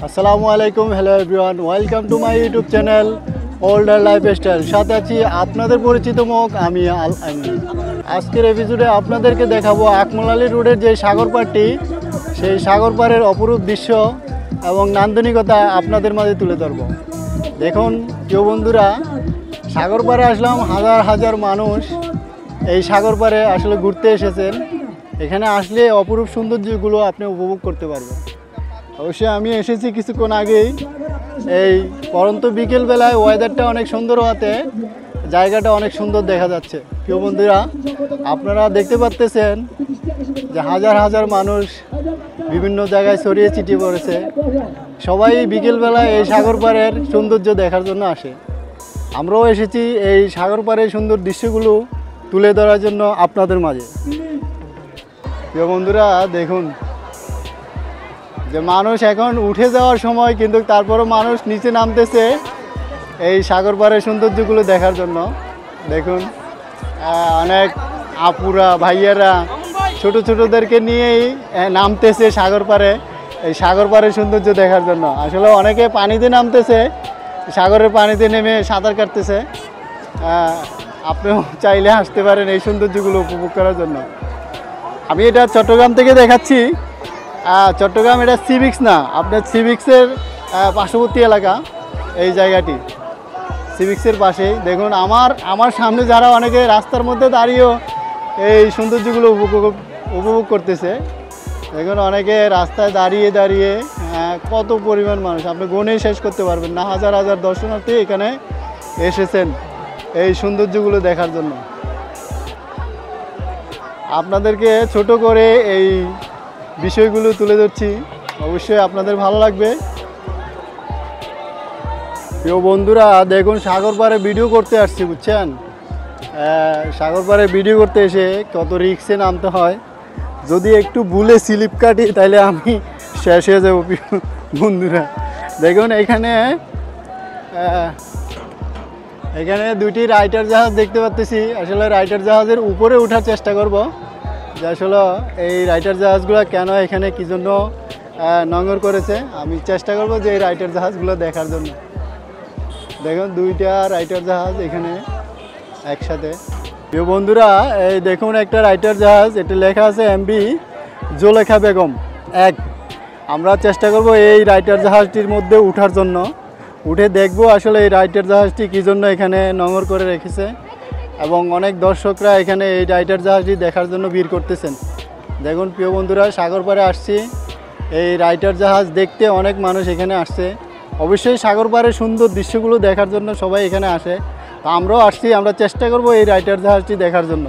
আসসালামু আলাইকুম, hello everyone, welcome to my YouTube channel older lifestyle. সাথে আছি আপনাদের পরিচিত মুখ, আমি আল আমিন। আজকের এপিসোডে আপনাদেরকে দেখাবো আকমল রোডের যে সাগর পাড়টি, সেই সাগর পাড়ের অপরূপ দৃশ্য এবং নান্দনিকতা আপনাদের মাঝে তুলে ধরব। দেখুন প্রিয় বন্ধুরা, সাগর পাড়ে আসলাম, হাজার হাজার মানুষ এই সাগর পাড়ে আসলে ঘুরতে এসেছেন। এখানে আসলে অপরূপ সৌন্দর্যগুলো আপনি উপভোগ করতে পারবেন। অবশ্যই আমি এসেছি কিছুক্ষণ আগেই। এই পরন্ত বিকেলবেলায় ওয়েদারটা অনেক সুন্দর হওয়াতে জায়গাটা অনেক সুন্দর দেখা যাচ্ছে। প্রিয় বন্ধুরা, আপনারা দেখতে পাচ্ছেন যে হাজার হাজার মানুষ বিভিন্ন জায়গায় ছড়িয়ে ছিটিয়ে পড়েছে। সবাই বিকেলবেলায় এই সাগর পাড়ের সৌন্দর্য দেখার জন্য আসে। আমরাও এসেছি এই সাগর পাড়ের সুন্দর দৃশ্যগুলো তুলে ধরার জন্য আপনাদের মাঝে। প্রিয় বন্ধুরা, দেখুন যে মানুষ এখন উঠে যাওয়ার সময়, কিন্তু তারপরও মানুষ নিচে নামতেছে এই সাগর পাড়ের সৌন্দর্যগুলো দেখার জন্য। দেখুন অনেক আপুরা ভাইয়ারা ছোট ছোটদেরকে নিয়েই নামতেছে সাগর পাড়ে, এই সাগর পাড়ের সৌন্দর্য দেখার জন্য। আসলে অনেকে পানিতে নামতেছে, সাগরের পানিতে নেমে সাঁতার কাটতেছে। আপনিও চাইলে আসতে পারেন এই সৌন্দর্যগুলো উপভোগ করার জন্য। আমি এটা চট্টগ্রাম থেকে দেখাচ্ছি। চট্টগ্রাম এটা সিভিক্স না, আপনার সিভিক্সের পার্শ্ববর্তী এলাকা এই জায়গাটি, সিভিক্সের পাশেই। দেখুন আমার সামনে যারা অনেকে রাস্তার মধ্যে দাঁড়িয়েও এই সৌন্দর্যগুলো উপভোগ করতেছে। দেখুন অনেকে রাস্তায় দাঁড়িয়ে দাঁড়িয়ে কত পরিমাণ মানুষ, আপনি গুনেই শেষ করতে পারবেন না। হাজার হাজার দর্শনার্থী এখানে এসেছেন এই সৌন্দর্যগুলো দেখার জন্য। আপনাদেরকে ছোট করে এই বিষয়গুলো তুলে ধরছি, অবশ্যই আপনাদের ভালো লাগবে। প্রিয় বন্ধুরা, দেখুন সাগর পাড়ে ভিডিও করতে আসছি, বুঝছেন। সাগর পাড়ে ভিডিও করতে এসে কত রিস্কে নামতে হয়। যদি একটু ভুলে স্লিপ কাটি তাহলে আমি শেষ হয়ে যাবো। প্রিয় বন্ধুরা দেখুন, এখানে দুইটি রাইটার জাহাজ দেখতে পাচ্ছি। আসলে রাইটার জাহাজের উপরে ওঠার চেষ্টা করব, যে আসলে এই রাইটার জাহাজগুলো কেন এখানে কী জন্য নোঙর করেছে। আমি চেষ্টা করব যে এই রাইটার জাহাজগুলো দেখার জন্য। দেখুন দুইটা রাইটার জাহাজ এখানে একসাথে। প্রিয় বন্ধুরা, এই দেখুন একটা রাইটার জাহাজ, এটা লেখা আছে এমবি জোলেখা বেগম 1। আমরা চেষ্টা করব এই রাইটার জাহাজটির মধ্যে ওঠার জন্য, উঠে দেখব আসলে এই রাইটার জাহাজটি কী জন্য এখানে নোঙর করে রেখেছে। এবং অনেক দর্শকরা এখানে এই রাইটার জাহাজটি দেখার জন্য ভিড় করতেছেন। দেখুন প্রিয় বন্ধুরা, সাগর পাড়ে আসছি, এই রাইটার জাহাজ দেখতে অনেক মানুষ এখানে আসছে। অবশ্যই সাগর পাড়ের সুন্দর দৃশ্যগুলো দেখার জন্য সবাই এখানে আসে। তো আমরাও আসছি, আমরা চেষ্টা করব এই রাইটার জাহাজটি দেখার জন্য।